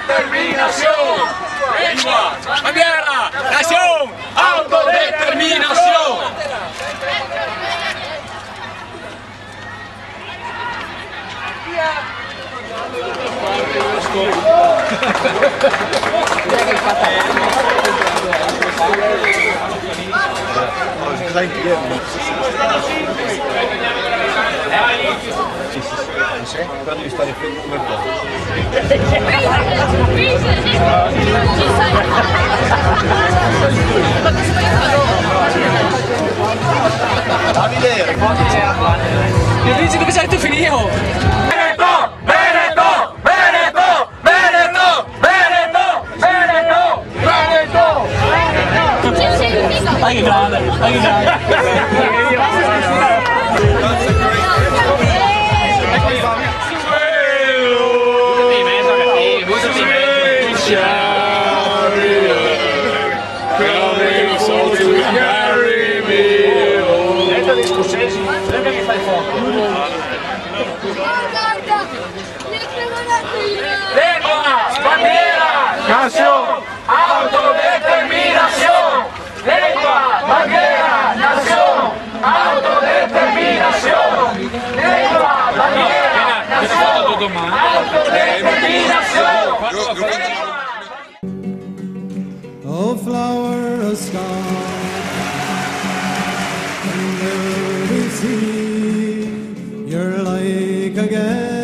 autodeterminación. Lengua, bandiera, nación, autodeterminación. Però devi stare fermo come poco. A vedere, Mi dici dove sei tu finito? Veneto, Veneto, Veneto, Veneto, Veneto, Veneto, Veneto. Dai che grande, dai che grande. Scocesi, sembra che fai foto. Lengua, bandiera, nación, autodeterminación. Lengua, bandiera, nación, autodeterminación. Lengua, bandiera, nación, autodeterminación. Oh, flower of sky, and there we see you're like again.